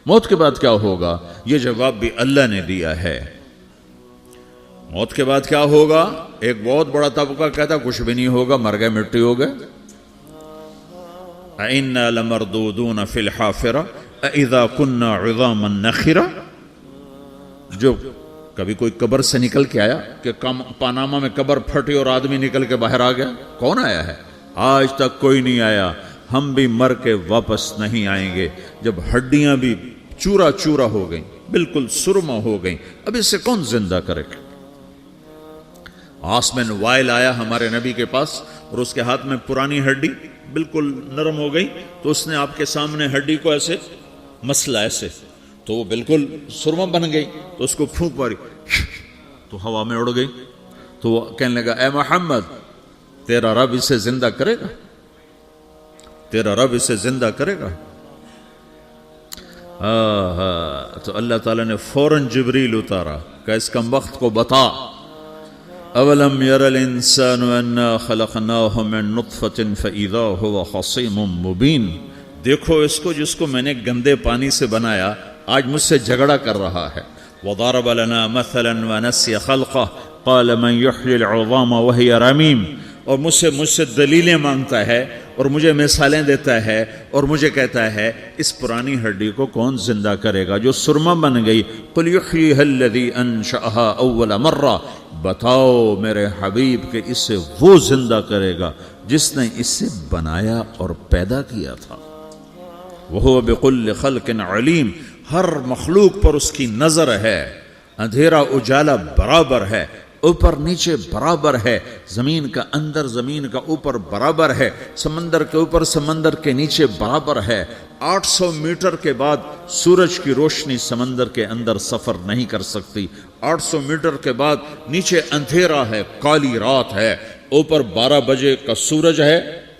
موت کے بعد کیا ہوگا؟ یہ جواب بھی اللہ نے دیا ہے۔ موت کے بعد کیا ہوگا؟ ایک بہت بڑا طبقہ کہتا کچھ بھی نہیں ہوگا، مر گئے، مٹی ہو گئے۔ اِنَّا لَمَرْدُودُونَ فِي الْحَافِرَةِ اِذَا كُنَّا عِظَامًا نَخِرَةً۔ جو کبھی کوئی قبر سے نکل کے آیا کہ پاناما میں قبر پھٹی اور آدمی نکل کے باہر آ گیا؟ کون آیا ہے؟ آج تک کوئی نہیں آیا۔ ہم بھی مر کے واپس نہیں آئیں گے۔ جب ہڈیاں بھی چورا چورا ہو گئیں، بالکل سرما ہو گئیں، اب اس سے کون زندہ کرے گا؟ عاص بن وائل آیا ہمارے نبی کے پاس اور اس کے ہاتھ میں پرانی ہڈی بالکل نرم ہو گئی، تو اس نے آپ کے سامنے ہڈی کو ایسے مسلا، ایسے، تو وہ بالکل سرما بن گئی، تو اس کو پھونک ماری تو ہوا میں اڑ گئی۔ تو وہ کہنے لگا اے محمد، تیرا رب اسے زندہ کرے گا؟ تیرا رب اسے زندہ کرے گا؟ تو اللہ تعالیٰ نے فوراً جبریل اتارا کہ اس کم وقت کو بتا، اولم یر الانسان انا خلقناہ من نطفة فاذا هو خصیم مبین۔ دیکھو اس کو جس کو میں نے گندے پانی سے بنایا، آج مجھ سے جھگڑا کر رہا ہے۔ وضرب لنا مثلا ونسی خلقہ قال من یحیی العظام وہی رمیم۔ اور مجھ سے دلیلیں مانگتا ہے اور مجھے مثالیں دیتا ہے اور مجھے کہتا ہے اس پرانی ہڈی کو کون زندہ کرے گا جو سرما بن گئی؟ قل یحییھا الذی انشأھا اول مرہ۔ بتاؤ میرے حبیب کہ اسے وہ زندہ کرے گا جس نے اسے بنایا اور پیدا کیا تھا۔ وہو بکل خلق علیم۔ ہر مخلوق پر اس کی نظر ہے، اندھیرا اجالا برابر ہے، اوپر نیچے برابر ہے، زمین کا اندر زمین کا اوپر برابر ہے، سمندر کے اوپر سمندر کے نیچے برابر ہے۔ 800 میٹر کے بعد سورج کی روشنی سمندر کے اندر سفر نہیں کر سکتی۔ 800 میٹر کے بعد نیچے اندھیرا ہے، کالی رات ہے، اوپر 12 بجے کا سورج ہے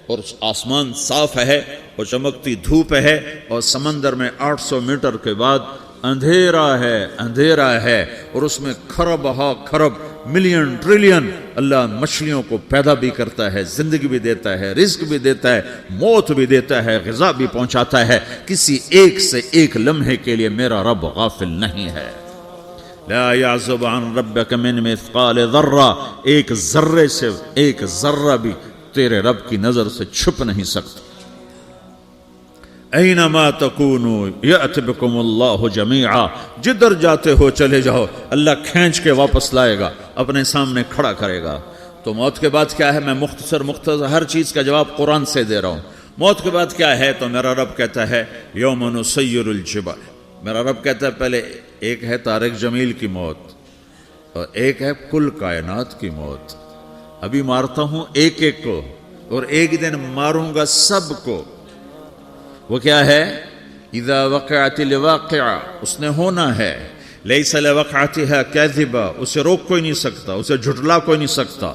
اور آسمان صاف ہے اور چمکتی دھوپ ہے، اور سمندر میں 800 میٹر کے بعد اندھیرا ہے اور اس میں کھرب ہا کھرب ملین ٹریلین اللہ مچھلیوں کو پیدا بھی کرتا ہے، زندگی بھی دیتا ہے، رزق بھی دیتا ہے، موت بھی دیتا ہے، غذا بھی پہنچاتا ہے۔ کسی ایک سے ایک لمحے کے لیے میرا رب غافل نہیں ہے۔ لا يعزب عن ربك من مثقال ذرہ، ایک ذرے سے ایک ذرہ بھی تیرے رب کی نظر سے چھپ نہیں سکتا۔ اینما تکونوا یأت بکم اللہ جمیعا، جدھر جاتے ہو چلے جاؤ، اللہ کھینچ کے واپس لائے گا، اپنے سامنے کھڑا کرے گا۔ تو موت کے بعد کیا ہے؟ میں مختصر ہر چیز کا جواب قرآن سے دے رہا ہوں۔ موت کے بعد کیا ہے؟ تو میرا رب کہتا ہے یوم نسیر الجبال۔ میرا رب کہتا ہے پہلے ایک ہے طارق جمیل کی موت اور ایک ہے کل کائنات کی موت۔ ابھی مارتا ہوں ایک ایک کو اور ایک دن ماروں گا سب کو۔ وہ کیا ہے؟ اذا وقعت الواقعہ، اس نے ہونا ہے۔ لیس لوقعتها کاذبہ، اسے روک کوئی نہیں سکتا، اسے جھٹلا کوئی نہیں سکتا۔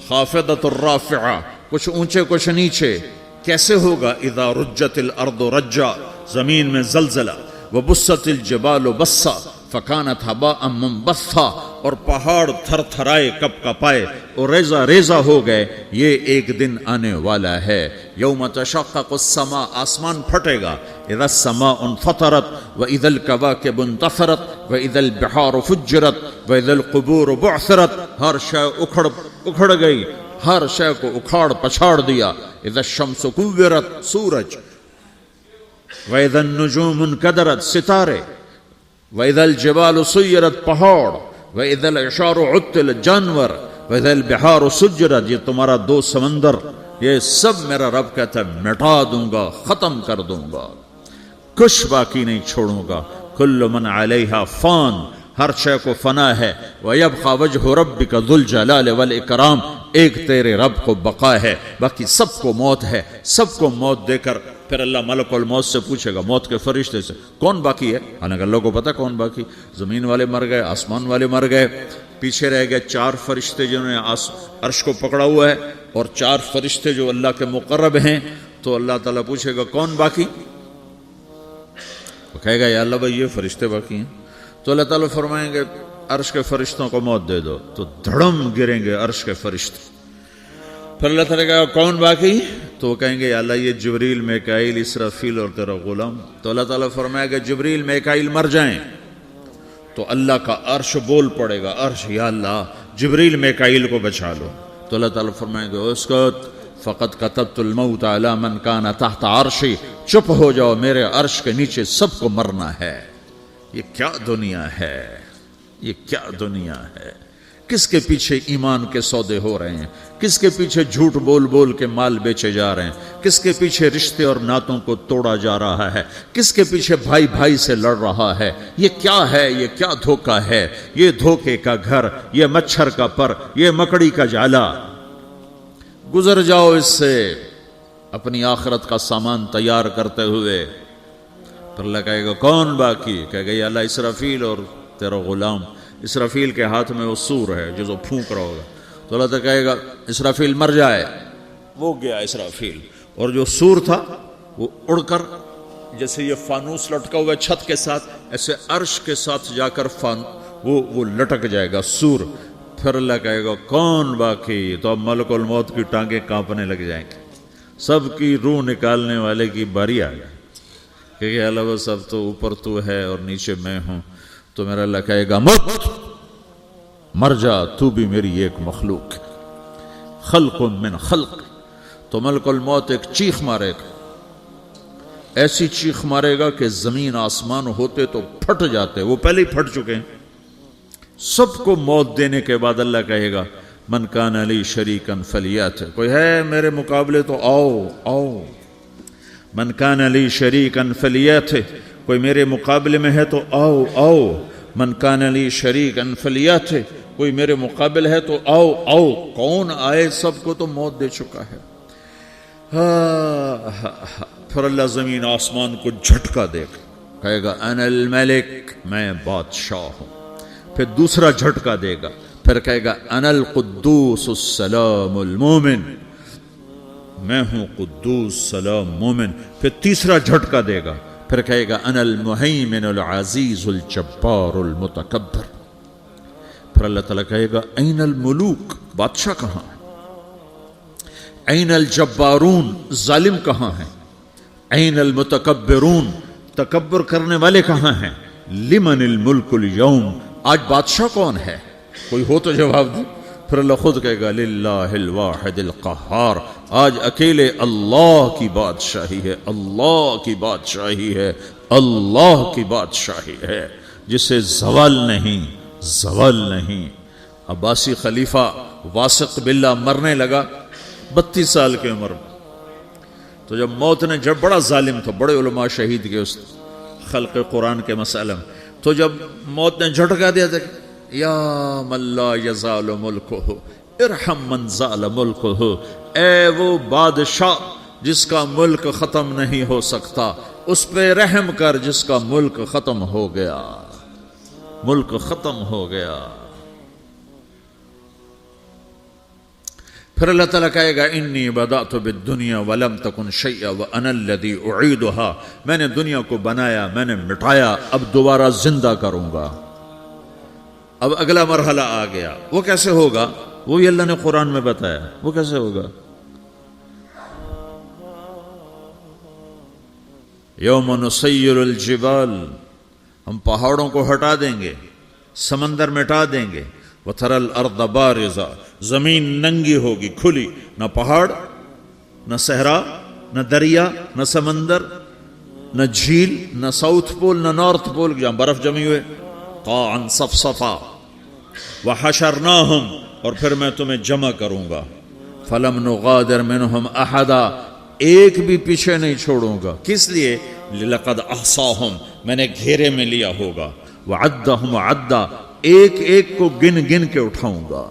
خافضۃ الرافعہ، کچھ اونچے کچھ نیچے۔ کیسے ہوگا؟ اذا رجت الارض رجا، زمین میں زلزلہ۔ وبست الجبال بسا فکانت ہباء منبثا، اور پہاڑ تھر تھرائے کپ کپائے اور ریزہ ریزہ ہو گئے۔ یہ ایک دن آنے والا ہے۔ یوم تشقق السماء، آسمان پھٹے گا۔ اذا السماء انفطرت واذا الكواكب انتثرت واذا البحار فجرت واذا القبور بعثرت، ہر شے اکھڑ گئی، ہر شے کو اکھاڑ پچھاڑ دیا۔ اذا الشمس كورت، سورج۔ واذا النجوم انكدرت، ستارے۔ وَإِذَا الْجِبَالُ سُيِّرَتْ، پہاڑ۔ وَإِذَا الْعِشَارُ عُطِّلَتْ، جانور۔ وَإِذَا الْبِحَارُ سُجِّرَتْ، یہ تمہارا دو سمندر، یہ سب میرا رب کہتا ہے مٹا دوں گا، ختم کر دوں گا، کچھ باقی نہیں چھوڑوں گا۔ كُلُّ مَنْ عَلَيْهَا فان، ہر شے کو فنا ہے۔ وَيَبْقَى وَجْهُ رَبِّكَ ذُو الْجَلَالِ وَالْإِكْرَامِ، ایک تیرے رب کو بقا ہے، باقی سب کو موت ہے۔ سب کو موت دے کر پھر اللہ ملک الموت سے پوچھے گا، موت کے فرشتے سے، کون باقی ہے؟ حالانکہ اللہ کو پتا کون باقی۔ زمین والے مر گئے، آسمان والے مر گئے، پیچھے رہ گئے 4 فرشتے جنہوں نے عرش کو پکڑا ہوا ہے، اور 4 فرشتے جو اللہ کے مقرب ہیں۔ تو اللہ تعالیٰ پوچھے گا کون باقی؟ وہ کہے گا یا اللہ بھائی یہ فرشتے باقی ہیں۔ تو اللہ تعالیٰ فرمائیں گے عرش کے فرشتوں کو موت دے دو، تو دھڑم گریں گے عرش کے فرشتے۔ پھر اللہ تعالیٰ کہا کون باقی؟ تو وہ کہیں گے یا اللہ یہ جبریل میکائیل اسرافیل اور تیرا غلام. تو اللہ تعالیٰ فرمائے گا جبریل میکائیل مر جائیں تو اللہ کا عرش بول پڑے گا, عرش یا اللہ جبریل میکائیل کو بچا لو. تو اللہ تعالیٰ فرمائے گا اسکت فقط کتبت الموت علی من کان تحت عرشی, چپ ہو جاؤ میرے عرش کے نیچے سب کو مرنا ہے. یہ کیا دنیا ہے, یہ کیا دنیا ہے. کس کے پیچھے ایمان کے سودے ہو رہے ہیں, کس کے پیچھے جھوٹ بول بول کے مال بیچے جا رہے ہیں, کس کے پیچھے رشتے اور ناتوں کو توڑا جا رہا ہے, کس کے پیچھے بھائی بھائی سے لڑ رہا ہے. یہ کیا ہے, یہ کیا دھوکہ ہے, یہ دھوکے کا گھر, یہ مچھر کا پر, یہ مکڑی کا جالا. گزر جاؤ اس سے اپنی آخرت کا سامان تیار کرتے ہوئے. پھر اللہ کہے گا کون باقی؟ کہے گا یا اللہ اسرافیل اور تیرا غلام. اسرافیل کے ہاتھ میں وہ سور ہے جو پھونک رہا ہوگا. تو اللہ تعالیٰ کہے گا اسرافیل مر جائے. وہ گیا اسرافیل, اور جو سور تھا وہ اڑ کر جیسے یہ فانوس لٹکا ہوا چھت کے ساتھ ایسے عرش کے ساتھ جا کر وہ لٹک جائے گا سور. پھر اللہ کہے گا کون باقی؟ تو اب ملک الموت کی ٹانگیں کانپنے لگ جائیں گے. سب کی روح نکالنے والے کی باری آ گئی کہ اللہ وہ سب تو اوپر تو ہے اور نیچے میں ہوں. تو میرا اللہ کہے گا مت, مر جا, تو بھی میری ایک مخلوق, خلق من خلق. تو ملک الموت ایک چیخ مارے گا, ایسی چیخ مارے گا کہ زمین آسمان ہوتے تو پھٹ جاتے, وہ پہلے ہی پھٹ چکے ہیں. سب کو موت دینے کے بعد اللہ کہے گا من کان لی شریکا فلیات, کوئی ہے میرے مقابلے تو آؤ آؤ. من کان لی شریکا فلیات, کوئی میرے مقابلے میں ہے تو آؤ آؤ. من کان لی شریکا فلیات, کوئی میرے مقابل ہے تو آؤ آؤ. کون آئے؟ سب کو تو موت دے چکا ہے. پھر اللہ زمین آسمان کو جھٹکا دے گا, کہے گا انا الملک, میں بادشاہ ہوں. پھر دوسرا جھٹکا دے گا, پھر کہے گا انا القدوس السلام المومن, میں ہوں قدوس سلام مومن. پھر تیسرا جھٹکا دے گا, پھر کہے گا انا المہیمن العزیز الجبار المتکبر. پھر اللہ تعالیٰ کہے گا این الملوک, بادشاہ کہاں ہے؟ این الجبارون, ظالم کہاں ہیں؟ این المتکبرون, تکبر کرنے والے کہاں ہیں؟ لمن الملک اليوم, آج بادشاہ کون ہے؟ کوئی ہو تو جواب دے. پھر اللہ خود کہے گا للہ الواحد القہار, آج اکیلے اللہ کی بادشاہی ہے, اللہ کی بادشاہی ہے, اللہ کی بادشاہی ہے جسے زوال نہیں, زوال نہیں. عباسی خلیفہ واثق باللہ مرنے لگا 32 سال کی عمر میں. تو جب موت نے, جب بڑا ظالم تھا, بڑے علماء شہید کے اس خلق قرآن کے مسئلہ میں, تو جب موت نے جھٹکا دیا تھا یا من لا یزال ملکہ ارحم من زال ملکہ, اے وہ بادشاہ جس کا ملک ختم نہیں ہو سکتا, اس پہ رحم کر جس کا ملک ختم ہو گیا, ملک ختم ہو گیا. پھر اللہ تعالیٰ کہے گا انی بدأت بالدنیا ولم تکن شیئا وانا الذی اعیدها, میں نے دنیا کو بنایا, میں نے مٹایا, اب دوبارہ زندہ کروں گا. اب اگلا مرحلہ آ گیا, وہ کیسے ہوگا؟ وہ بھی اللہ نے قرآن میں بتایا. وہ کیسے ہوگا؟ یوم نسیر الجبال, ہم پہاڑوں کو ہٹا دیں گے, سمندر مٹا دیں گے. وَتَرَى الْأَرْضَ بَارِزَةً, زمین ننگی ہوگی, کھلی, نہ پہاڑ, نہ صحرا, نہ دریا, نہ سمندر, نہ جھیل, نہ ساؤتھ پول, نہ نارتھ پول جہاں برف جمی ہوئے. قَاعًا صَفْصَفًا وَحَشَرْنَاهُمْ, اور پھر میں تمہیں جمع کروں گا. فَلَمْ نُغَادِرْ مِنْهُمْ أَحَدًا, ایک بھی پیچھے نہیں چھوڑوں گا. کس لیے؟ لَقَدْ أَحْصَاهُمْ, میں نے گھیرے میں لیا ہوگا. وَعَدَّهُمْ عَدًّا, ایک ایک کو گن گن کے اٹھاؤں گا.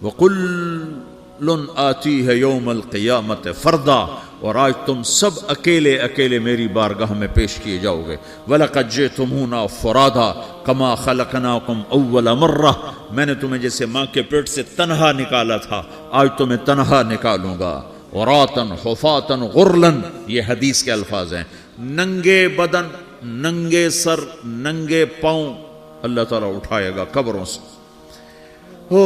وَقُلٌّ آتِيهَ يَوْمَ الْقِيَامَةِ فَرْدًا, اور آج تم سب اکیلے اکیلے میری بارگاہ میں پیش کیے جاؤ گے. وَلَقَدْ جِئْتُمُونَا فُرَادًا كَمَا خَلَقْنَاكُمْ أَوَّلَ مَرَّةٍ, میں نے تمہیں جیسے ماں کے پیٹ سے تنہا نکالا تھا, آج تمہیں تنہا نکالوں گا. عُرَاةً حُفَاةً غُرْلًا, یہ حدیث کے الفاظ ہیں. ننگے بدن, ننگے سر, ننگے پاؤں اللہ تعالیٰ اٹھائے گا قبروں سے. ہو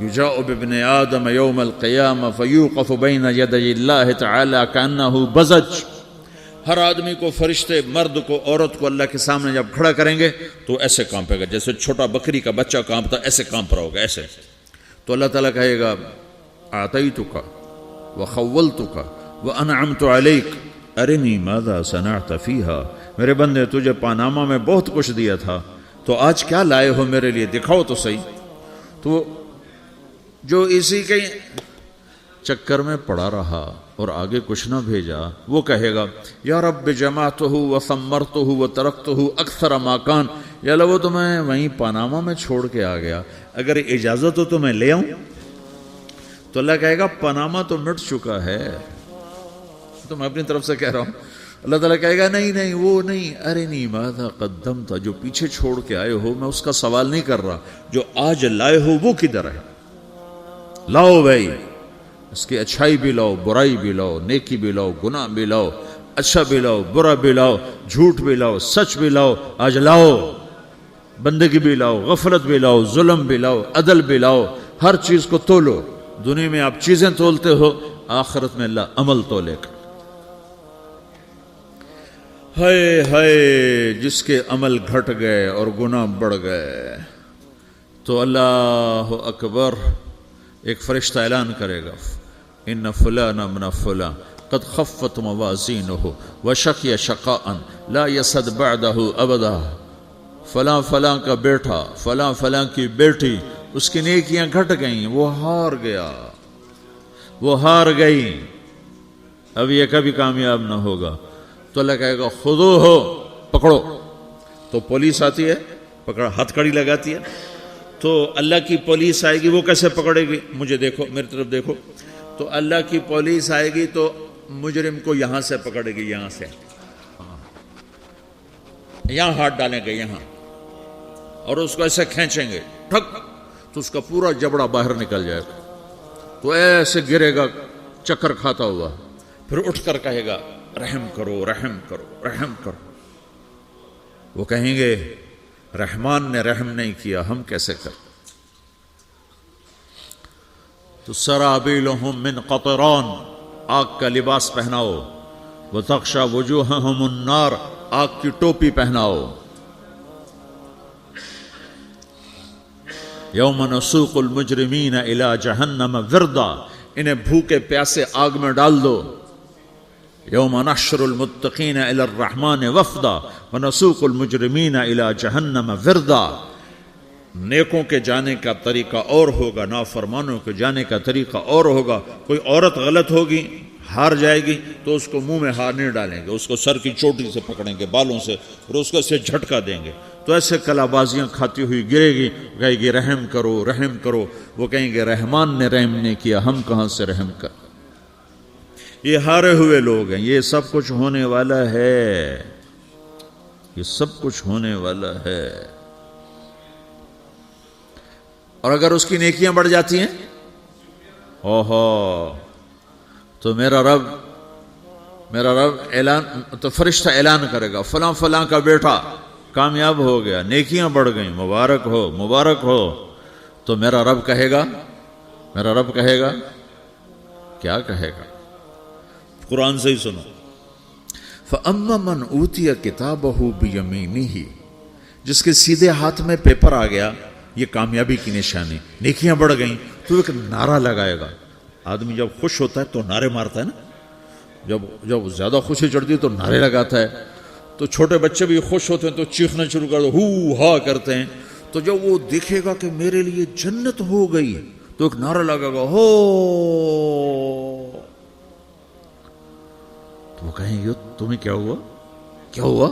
یجاء بابن آدم یوم القیامہ فیوقف بین یدی اللہ تعالی کانہ بزج، ہر آدمی کو، فرشتے، مرد کو، عورت کو اللہ کے سامنے جب کھڑا کریں گے تو ایسے کانپے گا جیسے چھوٹا بکری کا بچہ کانپتا، ایسے کانپ رہا ہوگا ایسے. تو اللہ تعالیٰ کہے گا اعطیتک وخولتک وانعمت علیک ارنی ماذا صنعت فیہا، میرے بندے تجھے پاناما میں بہت کچھ دیا تھا، تو آج کیا لائے ہو میرے لیے، دکھاؤ تو صحیح. تو جو اسی کے چکر میں پڑا رہا اور آگے کچھ نہ بھیجا، وہ کہے گا یا رب جمعتہ وثمرتہ وترکتہ اکثر ما کان، یا اللہ وہ تو میں وہیں پاناما میں چھوڑ کے آ گیا، اگر اجازت ہو تو میں لے آؤں. تو اللہ کہے گا پاناما تو مٹ چکا ہے، تو میں اپنی طرف سے کہہ رہا ہوں. اللہ تعالیٰ کہے گا نہیں نہیں وہ نہیں، ارنی ماذا قدمت، جو پیچھے چھوڑ کے آئے ہو میں اس کا سوال نہیں کر رہا، جو آج لائے ہو وہ کدھر ہے، لاؤ بھائی، اس کی اچھائی بھی لاؤ، برائی بھی لاؤ، نیکی بھی لاؤ، گناہ بھی لاؤ، اچھا بھی لاؤ، برا بھی لاؤ، جھوٹ بھی لاؤ، سچ بھی لاؤ، آج لاؤ. بندگی بھی لاؤ، غفلت بھی لاؤ، ظلم بھی لاؤ، عدل بھی لاؤ، ہر چیز کو تولو. دنیا میں آپ چیزیں تولتے ہو، آخرت میں اللہ عمل تولے گا. ہائے ہائے جس کے عمل گھٹ گئے اور گناہ بڑھ گئے. تو اللہ اکبر، ایک فرشتہ اعلان کرے گا ان فلان من فلان قد خفت موازینہ وشقی شقاء لا یسد بعدہ ابدا، فلاں فلاں کا بیٹا، فلاں فلاں کی بیٹی، اس کی نیکیاں گھٹ گئیں، وہ ہار گیا، وہ ہار گئی، اب یہ کبھی کامیاب نہ ہوگا. تو اللہ کہے گا خودو ہو، پکڑو. تو پولیس آتی ہے، پکڑا، ہتھ کڑی لگاتی ہے. تو اللہ کی پولیس آئے گی، وہ کیسے پکڑے گی، مجھے دیکھو، میری طرف دیکھو. تو اللہ کی پولیس آئے گی تو مجرم کو یہاں سے پکڑے گی، یہاں سے، یہاں ہاتھ ڈالیں گے یہاں، اور اس کو ایسے کھینچیں گے، ٹھک، تو اس کا پورا جبڑا باہر نکل جائے گا. تو ایسے گرے گا چکر کھاتا ہوا، پھر اٹھ کر کہے گا رحم کرو، رحم کرو، رحم کرو. وہ کہیں گے رحمان نے رحم نہیں کیا، ہم کیسے کریں. تو سرابیلہم من قطران، آگ کا لباس پہناؤ، وتغشا وجوہہم النار، آگ کی ٹوپی پہناؤ. یوم نسوق المجرمین الی جہنم وردا، انہیں بھوکے پیاسے آگ میں ڈال دو. یوم نحشر المتقین الی الرحمن وفدا ونسوق المجرمین الی جہنم وردا. نیکوں کے جانے کا طریقہ اور ہوگا، نافرمانوں کے جانے کا طریقہ اور ہوگا. کوئی عورت غلط ہوگی، ہار جائے گی، تو اس کو منہ میں ہار نہیں ڈالیں گے، اس کو سر کی چوٹی سے پکڑیں گے، بالوں سے، اور اس کو سے جھٹکا دیں گے. تو ایسے کلا بازیاں کھاتی ہوئی گرے گی، کہے گی رحم کرو، رحم کرو. وہ کہیں گے رحمان نے رحم نہیں کیا، ہم کہاں سے رحم کر. یہ ہارے ہوئے لوگ ہیں. یہ سب کچھ ہونے والا ہے، یہ سب کچھ ہونے والا ہے. اور اگر اس کی نیکیاں بڑھ جاتی ہیں، اوہو، تو میرا رب اعلان، تو فرشتہ اعلان کرے گا فلاں فلاں کا بیٹا کامیاب ہو گیا، نیکیاں بڑھ گئیں، مبارک ہو، مبارک ہو. تو میرا رب کہے گا کیا کہے گا؟ قرآن سے ہی سنو. فَأَمَّا مَنْ أُوتِيَ كِتَابَهُ بِيَمِينِهِ، جس کے سیدھے ہاتھ میں پیپر آ گیا، یہ کامیابی کی نشانی، نیکیاں بڑھ گئیں. تو ایک نعرہ لگائے گا. آدمی جب خوش ہوتا ہے تو نعرے مارتا ہے نا، جب زیادہ خوشی چڑھتی ہے تو نعرے لگاتا ہے. تو چھوٹے بچے بھی خوش ہوتے ہیں تو چیخنا شروع کر دو، ہو ہا کرتے ہیں. تو جب وہ دیکھے گا کہ میرے لیے جنت ہو گئی، تو ایک نعرہ لگے گا، ہو. تو وہ کہیں گے تمہیں کیا ہوا، کیا ہوا؟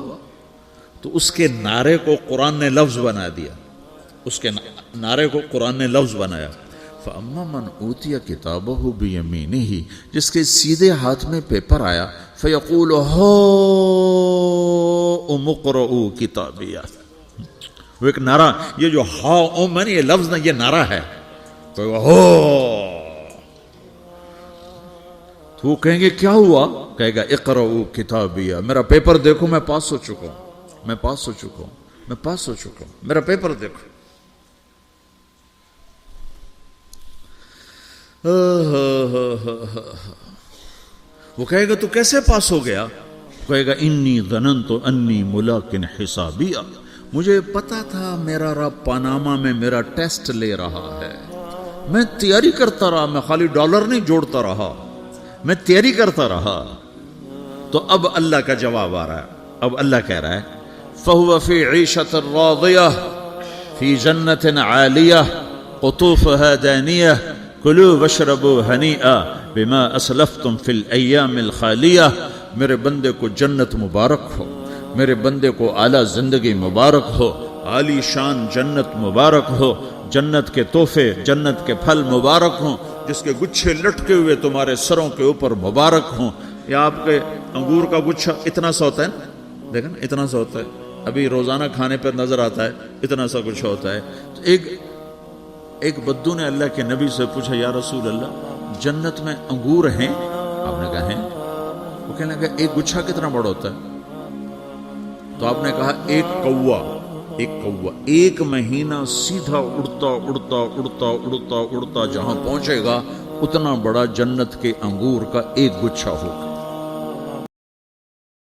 تو اس کے نعرے کو قرآن نے لفظ بنا دیا، اس کے نعرے کو قرآن نے لفظ بنایا. فَأَمَّا مَنْ أُوتِيَ كِتَابَهُ بِيَمِينِهِ، جس کے سیدھے ہاتھ میں پیپر آیا، فَيَقُولُ هَاؤْمُ اقْرَءُوا كِتَابِيَهْ. وہ ایک نعرہ، یہ جو ہا میں یہ لفظ نہ، یہ نعرہ ہے. تو وہ کہیں گے کیا ہوا؟ کہے گا اقرؤوا کتابیہ، میرا پیپر دیکھو، میں پاس ہو چکا ہوں، میں پاس ہو چکا ہوں، میں پاس ہو چکا ہوں، میرا پیپر دیکھو. وہ کہے گا تو کیسے پاس ہو گیا؟ کہے گا انی ظننت انی ملاقن حسابیہ، مجھے پتا تھا میرا رب پاناما میں میرا ٹیسٹ لے رہا ہے، میں تیاری کرتا رہا، میں خالی ڈالر نہیں جوڑتا رہا، میں تیاری کرتا رہا۔ تو اب اللہ کا جواب آ رہا ہے، اب اللہ کہہ رہا ہے فَهُوَ فِي عِيشَةٍ رَاضِيَةٍ فِي جَنَّةٍ عَالِيَةٍ قُطُوفُهَا دَانِيَةٌ كُلُوا وَاشْرَبُوا هَنِيئًا بِمَا أَسْلَفْتُمْ فِي الْأَيَّامِ الْخَالِيَةِ، میرے بندے کو جنت مبارک ہو، میرے بندے کو اعلیٰ زندگی مبارک ہو، عالی شان جنت مبارک ہو، جنت کے تحفے، جنت کے پھل مبارک ہوں، جس کے گچھے لٹکے ہوئے تمہارے سروں کے اوپر مبارک ہوں۔ یا آپ کے انگور کا گچھا اتنا سا ہوتا ہے نا، دیکھیں اتنا سا ہوتا ہے، ابھی روزانہ کھانے پر نظر آتا ہے، اتنا سا گچھا ہوتا ہے۔ تو ایک بدو نے اللہ کے نبی سے پوچھا یا رسول اللہ جنت میں انگور ہیں؟ آپ نے کہا ہیں۔ وہ کہنے لگا ایک گچھا کتنا بڑا ہوتا ہے؟ تو آپ نے کہا ایک کوا ایک مہینہ سیدھا اڑتا اڑتا اڑتا اڑتا اڑتا جہاں پہنچے گا اتنا بڑا جنت کے انگور کا ایک گچھا ہوگا۔